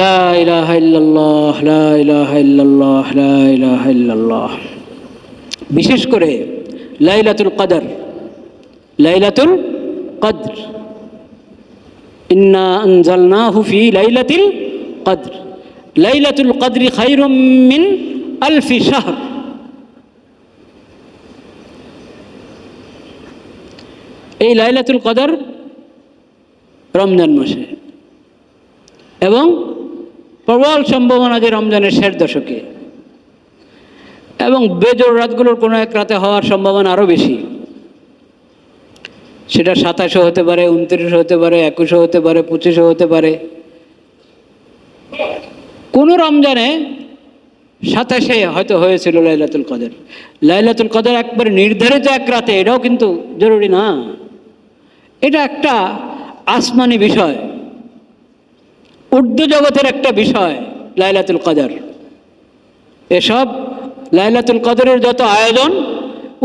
লা ইলাহা ইল্লাল্লাহ, লা ইলাহা ইল্লাল্লাহ, লা ইলাহা ইল্লাল্লাহ। বিশেষ করে লাইলাতুল কদর, লাইলাতুল কদর, ইন্না আনজালনাহু ফি লাইলাতিল কদর, লাইলাতুল কদরি খায়রুম মিন আলফি শাহর। এই লাইলাতুল কদর রমজান মাসে, এবং প্রবল সম্ভাবনা যে রমজানের শেষ দশকে, এবং বেজোড় রাতগুলোর কোনো এক রাতে হওয়ার সম্ভাবনা আরও বেশি। সেটা 27 হতে পারে, 29 হতে পারে, 21 হতে পারে, 25 হতে পারে। কোনো রমজানে 27 হয়তো হয়েছিল লাইলাতুল কদর। লাইলাতুল কদর একবার নির্ধারিত এক রাতে, এটাও কিন্তু জরুরি না। এটা একটা আসমানি বিষয়, উর্দু জগতের একটা বিষয় লাইলাতুল কদর। এসব লাইলাতুল কদরের যত আয়োজন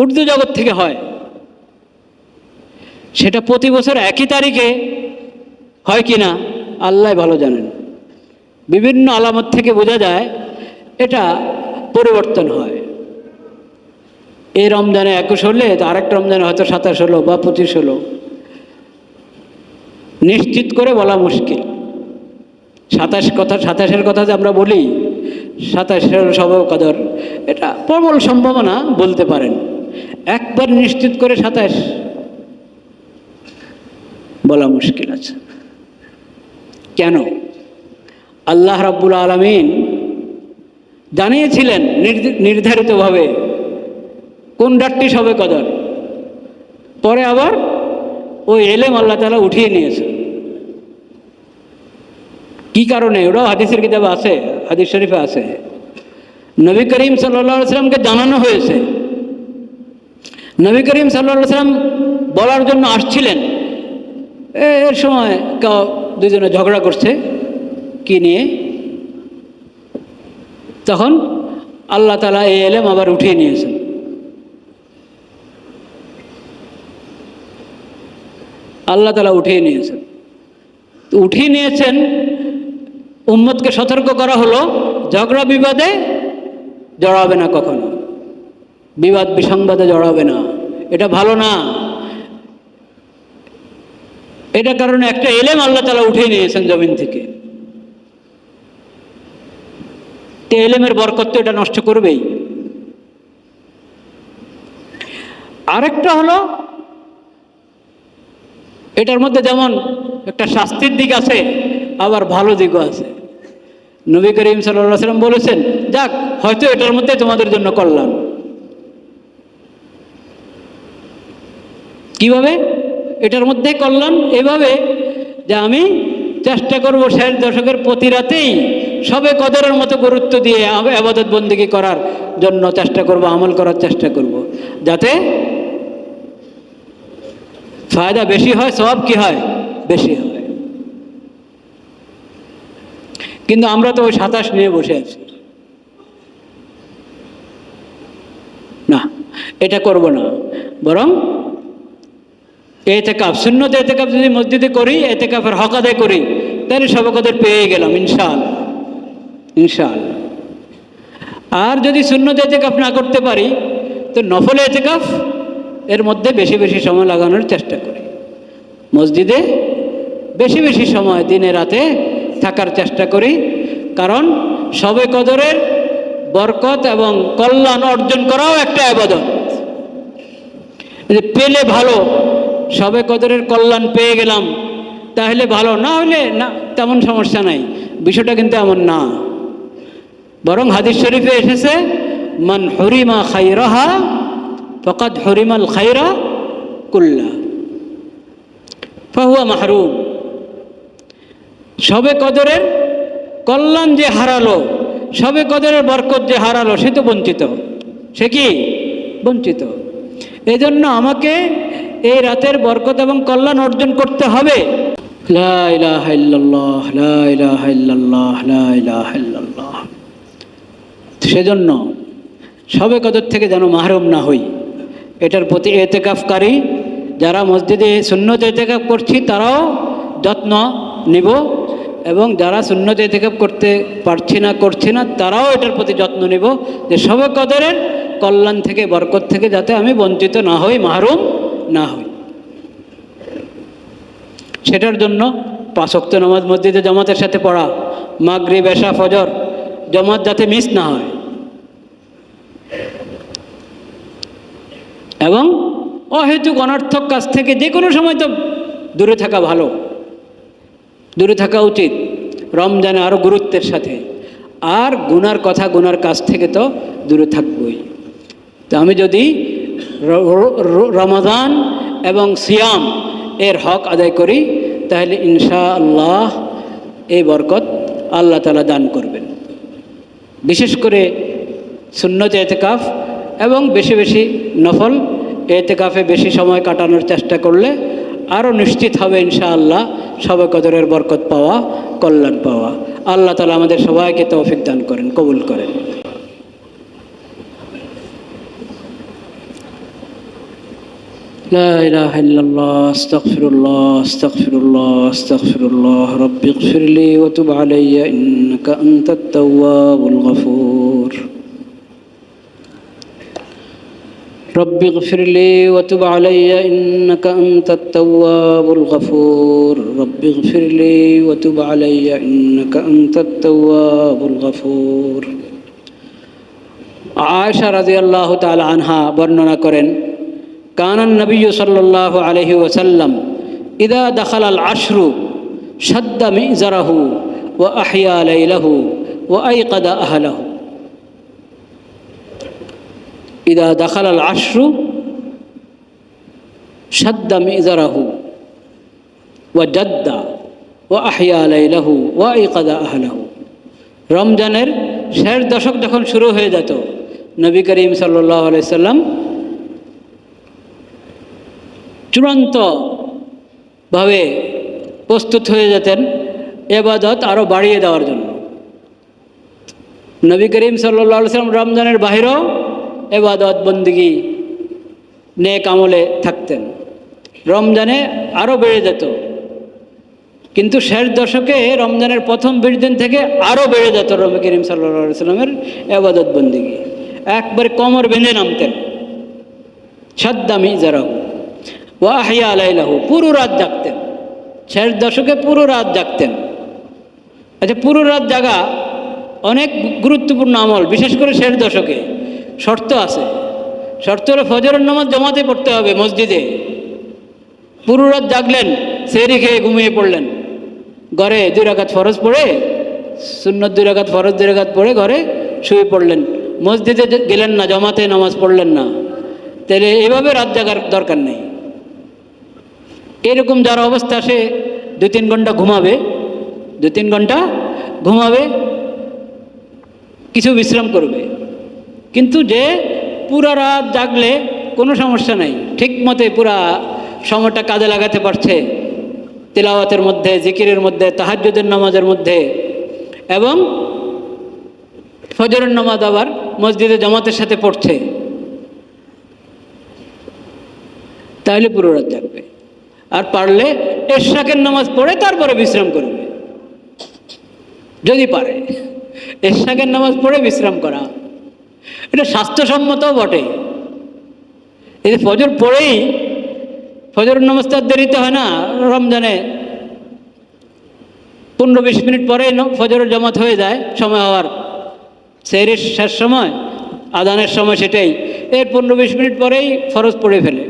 উর্দু জগৎ থেকে হয়, সেটা প্রতি বছর একই তারিখে হয় কি না আল্লাহ ভালো জানেন। বিভিন্ন আলামত থেকে বোঝা যায় এটা পরিবর্তন হয়। এই রমজানে 21 হলে আরেকটা রমজানে হয়তো 27 হলো বা 25 হলো, নিশ্চিত করে বলা মুশকিল। 27-এর কথা যে আমরা বলি, 27 শবে কদর, এটা প্রবল সম্ভাবনা বলতে পারেন। একবার নিশ্চিত করে 27 বলা মুশকিল আছে। কেন? আল্লাহ রাব্বুল আলামিন জানিয়েছিলেন নির্ধারিতভাবে কোন রাতটি শবে কদর, পরে আবার ওই এলেম আল্লাহ তাআলা উঠিয়ে নিয়েছে। কি কারণে? ওটাও হাদিসের কিতাবে আছে, হাদিস শরীফে আছে। নবী করিম সাল্লাল্লাহু আলাইহি ওয়াসাল্লামকে জানানো হয়েছে। নবী করিম সাল্লাল্লাহু আলাইহি ওয়াসাল্লাম বলার জন্য আসছিলেন, এর সময় দুজনে ঝগড়া করছে কি নিয়ে। তখন আল্লাহ তাআলা এই এলেম আবার উঠিয়ে নিয়েছেন। আল্লাহ তাআলা উঠিয়ে নিয়েছেন। তো উঠিয়ে নিয়েছেন, উম্মতকে সতর্ক করা হলো ঝগড়া বিবাদে জড়াবে না, কখনো বিবাদ বিসংবাদে জড়াবে না, এটা ভালো না। এটা কারণে একটা এলেম আল্লাহ তাআলা উঠিয়ে নিয়েছেন জমিন থেকে। তো এলেমের বরকত তো এটা নষ্ট করবেই। আরেকটা হলো, এটার মধ্যে যেমন একটা শাস্তির দিক আছে, আবার ভালো দিকও আছে। নবী করিম সাল্লাল্লাহু আলাইহি ওয়াসাল্লাম বলেছেন, যাক হয়তো এটার মধ্যে তোমাদের জন্য কল্যাণ। কিভাবে এটার মধ্যে কল্যাণ? এভাবে যে আমি চেষ্টা করব শেষ দশকের প্রতি রাতেই শবে কদরের মতো গুরুত্ব দিয়ে ইবাদত বন্দেগী করার জন্য চেষ্টা করব, আমল করার চেষ্টা করব, যাতে ফায়দা বেশি হয়, সওয়াব কি হয়? বেশি হয়। কিন্তু আমরা তো ওই 27 নিয়ে বসে আছি। না, এটা করব না। বরং এতেকাফ, সুন্নত এতেকাফ যদি মসজিদে করি, এতেকাফের হক আদায় করি, তাহলে শবে কদর পেয়ে গেলাম ইনশাআল্লাহ, ইনশাআল্লাহ। আর যদি সুন্নত এতেকাফ না করতে পারি, তো নফল এতেকাফ এর মধ্যে বেশি বেশি সময় লাগানোর চেষ্টা করি। মসজিদে বেশি বেশি সময় দিনে রাতে থাকার চেষ্টা করি, কারণ শবে কদরের বরকত এবং কল্যাণ অর্জন করাও একটা ইবাদত। পেলে ভালো, শবে কদরের কল্যাণ পেয়ে গেলাম তাহলে ভালো, না হলে না তেমন সমস্যা নাই। বিষয়টা কিন্তু এমন না। বরং হাদিস শরীফে এসেছে, মান হুরিমা খায়রাহা ফাকাদ হুরিমাল খায়রা কুল্লা ফাহুয়া মাহরুম। শবে কদরের কল্যাণ যে হারালো, শবে কদরের বরকত যে হারালো, সে তো বঞ্চিত। সে কি বঞ্চিত? এজন্য আমাকে এই রাতের বরকত এবং কল্যাণ অর্জন করতে হবে। লা ইলাহা ইল্লাল্লাহ, লা ইলাহা ইল্লাল্লাহ, লা ইলাহা ইল্লাল্লাহ। সেজন্য শবে কদর থেকে যেন মাহরুম না হই, এটার প্রতি এতেকাফকারী যারা মসজিদে সুন্নত এতেকাফ করছি তারাও যত্ন নিব, এবং যারা সুন্নত ইতিকাফ করতে করছি না তারাও এটার প্রতি যত্ন নেব যে শবে কদরের কল্যাণ থেকে, বরকত থেকে যাতে আমি বঞ্চিত না হই, মাহরুম না হই। সেটার জন্য 5 ওয়াক্ত নামাজ মসজিদে জামাতের সাথে পড়া, মাগরিব, এশা, ফজর জামাত যাতে মিস না হয়, এবং অহেতুক অনর্থক কাজ থেকে যে কোনো সময় তো দূরে থাকা ভালো, দূরে থাকা উচিত, রমজানে আরও গুরুত্বের সাথে। আর গুনার কথা, গুনার কাজ থেকে তো দূরে থাকবই। তো আমি যদি রমাদান এবং সিয়াম এর হক আদায় করি তাহলে ইনশাআল্লাহ এই বরকত আল্লাহ তাআলা দান করবেন। বিশেষ করে সুন্নত ইতিকাফ এবং বেশি বেশি নফল ইতিকাফে বেশি সময় কাটানোর চেষ্টা করলে আরও নিশ্চিত হবে ইনশাআল্লাহ শবে কদরের বরকত পাওয়া, কল্যাণ পাওয়া। আল্লাহ তাআলা আমাদের সবাইকে তৌফিক দান করেন, কবুল করেন। لا إله إلا الله استغفر الله استغفر الله استغفر الله رب اغفر لي وتب علي إنك أنت التواب الغفور رب اغفر لي وتب علي إنك أنت التواب الغفور رب اغفر لي وتب علي إنك أنت التواب الغفور عائشة رضي الله تعالى عنها বর্ণনা করেন كان النبي صلى الله عليه وسلم إذا دخل العشر شد مئزره وأحيا ليله وأيقظ أهله إذا دخل العشر شد مئزره وجد وأحيا ليله وأيقظ أهله রমজানের শেষ দশক যখন শুরু হয়ে যেত নবী করিম সাল্লাল্লাহু আলাইহি সাল্লাম চূড়ান্তভাবে প্রস্তুত হয়ে যেতেন ইবাদত আরও বাড়িয়ে দেওয়ার জন্য। নবী করিম সাল্লাল্লাহু আলাইহি সাল্লাম রমজানের বাহিরেও ইবাদত বন্দেগী নেক আমলে থাকতেন, রমজানে আরও বেড়ে যেত। কিন্তু শেষ দশকে রমজানের প্রথম 20 দিন থেকে আরও বেড়ে যেত নবী করিম সাল্লাল্লাহু আলাইহি সাল্লামের ইবাদত বন্দেগী, একবারে কোমর বেঁধে নামতেন। সাদ্দা মিজারাহু ওয়া আহইয়া লাইলাহু, পুরো রাত জাগতেন। শেষ দশকে পুরো রাত জাগতেন। আচ্ছা, পুরো রাত জাগা অনেক গুরুত্বপূর্ণ আমল, বিশেষ করে শেষ দশকে। শর্ত আছে, শর্ত হলো ফজরের নামাজ জামাতে পড়তে হবে মসজিদে। পুরো রাত জাগলেন, সেহরি খেয়ে ঘুমিয়ে পড়লেন, ঘরে 2 রাকাত ফরজ পড়ে, সুন্নত 2 রাকাত, ফরজ 2 রাকাত পড়ে ঘরে শুয়ে পড়লেন, মসজিদে গেলেন না, জামাতে নামাজ পড়লেন না। তাহলে এভাবে রাত জাগার দরকার নেই। এরকম যার অবস্থা, সে 2-3 ঘন্টা ঘুমাবে, 2-3 ঘন্টা ঘুমাবে, কিছু বিশ্রাম করবে। কিন্তু যে পুরা রাত জাগলে কোনো সমস্যা নাই, ঠিক মতে পুরা সময়টা কাজে লাগাতে পারছে, তিলাওয়াতের মধ্যে, জিকিরের মধ্যে, তাহাজ্জুদের নামাজের মধ্যে, এবং ফজরের নামাজ আবার মসজিদে জামাতের সাথে পড়ছে, তাহলে পুরো রাত জাগবে। আর পারলে এশরাকের নামাজ পড়ে তারপরে বিশ্রাম করবে, যদি পারে। এশরাকের নামাজ পড়ে বিশ্রাম করা এটা স্বাস্থ্যসম্মতও বটে। এই যে ফজর পড়েই, ফজরের নামাজ তো আর দেরিতে হয় না, রমজানে 15-20 মিনিট পরেই ফজরের জামাত হয়ে যায়, সময় হওয়ার, সেহরির শেষ সময়, আদানের সময় সেটাই। এর 15-20 মিনিট পরেই ফরজ পড়ে ফেলে,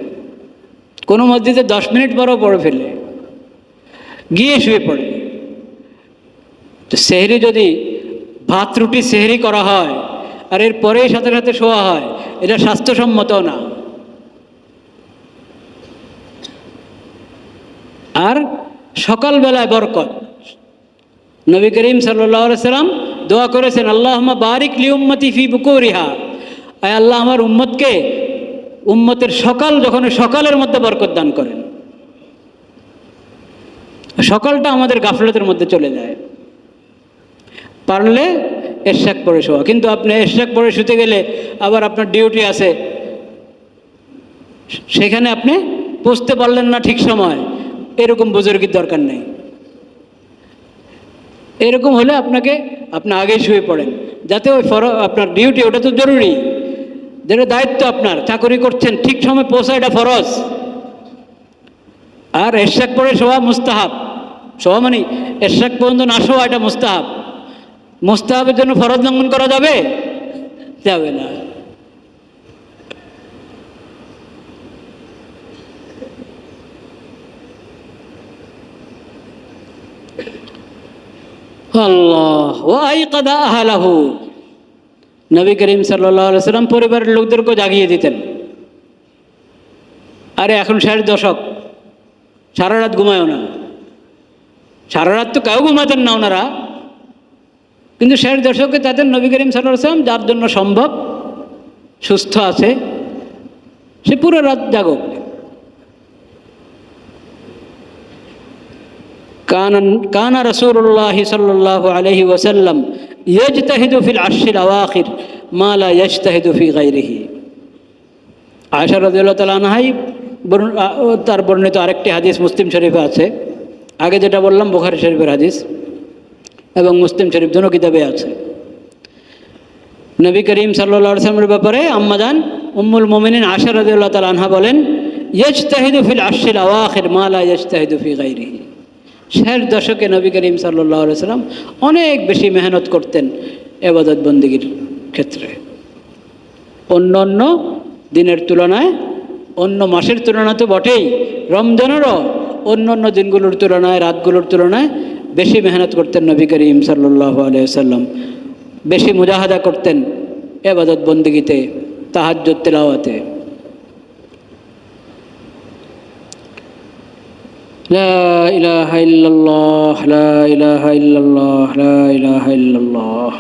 কোনো মসজিদে 10 মিনিট পরেও পড়ে ফেলে, গিয়ে শুয়ে পড়ে। তো সেহরি যদি ভাত রুটি সেহরি করা হয় আর এর পরেই সাথে সাথে শোয়া হয়, এটা স্বাস্থ্যসম্মত না। আর সকালবেলায় বরকত, নবী করিম সাল্লাল্লাহু আলাইহি সাল্লাম দোয়া করেছেন, আল্লাহুম্মা বারিক লি উম্মতি ফি বুকুরিহা, আয় আল্লাহ আমার উম্মতকে, উম্মতের সকাল যখন সকালের মধ্যে বরকত দান করেন। সকালটা আমাদের গাফলতের মধ্যে চলে যায়। পারলে এশরাক পড়ে শোয়া, কিন্তু আপনি এশরাক পড়ে শুতে গেলে আবার আপনার ডিউটি আছে, সেখানে আপনি পৌঁছতে পারলেন না ঠিক সময়, এরকম বুজুর্গির দরকার নেই। এরকম হলে আপনি আগেই শুয়ে পড়েন, যাতে ওই আপনার ডিউটি, ওটা তো জরুরি, যেটা দায়িত্ব, আপনার চাকরি করছেন, ঠিক সময় পৌঁছা, এটা ফরজ। আর এরশাক পরে শোয়া মুস্তাহাব, শোয়া মানে এরশাক পর্যন্ত না শোয়া, এটা মুস্তাহাব। মুস্তাহাবের জন্য ফরজ লঙ্ঘন করা যাবে? যাবে না। আল্লাহ ওয়াইকাদা আহলাহু, নবী করিম সাল্লাল্লাহু আলাইহি সাল্লাম পরিবারের লোকদেরকে জাগিয়ে দিতেন। আরে এখন 60 দশক, সারা রাত ঘুমায়ও না, সারা রাত তো কেউ ঘুমাতেন না ওনারা, কিন্তু 60 দশকে তাদের নবী করিম সাল্লাল্লাহু আলাইহি সাল্লাম, যার জন্য সম্ভব, সুস্থ আছে, সে পুরো রাত জাগক। কানা রাসূলুল্লাহ সাল্লাল্লাহু আলাইহি ওয়াসাল্লাম ইয়াজতাহিদু ফিল আশরিল আওয়াখির মা লা ইয়াজতাহিদু ফি গায়রিহি। আয়েশা রাদিয়াল্লাহু তাআলা আনহা তার বর্ণিত আরেকটি হাদিস মুসলিম শরীফে আছে। আগে যেটা বললাম বুখারী শরীফের হাদিস এবং মুসলিম শরীফ দুটো কিতাবে আছে। নবী করিম সাল্লাল্লাহু আলাইহি ওয়াসাল্লামের ব্যাপারে আম্মাজান উম্মুল মুমিনিন আয়েশা রাদিয়াল্লাহু তাআলা আনহা বলেন, ইয়াজতাহিদু ফিল আশরিল আওয়াখির মা লা ইয়াজতাহিদু ফি গায়রিহি। 60 দশকে নবী করিম সাল্লাল্লাহু আলাইহি ওয়াসাল্লাম অনেক বেশি মেহনত করতেন ইবাদত বন্দেগীর ক্ষেত্রে, অন্য অন্য দিনের তুলনায়, অন্য মাসের তুলনায় তো বটেই, রমজানেরও অন্য অন্য দিনগুলোর তুলনায়, রাতগুলোর তুলনায় বেশি মেহনত করতেন নবী করিম সাল্লাল্লাহু আলাইহি ওয়াসাল্লাম, বেশি মুজাহাদা করতেন ইবাদত বন্দেগীতে, তাহাজ্জুদ তিলাওয়াতে। লা ইলাহা ইল্লাল্লাহ, লা ইলাহা ইল্লাল্লাহ, লা ইলাহা ইল্লাল্লাহ।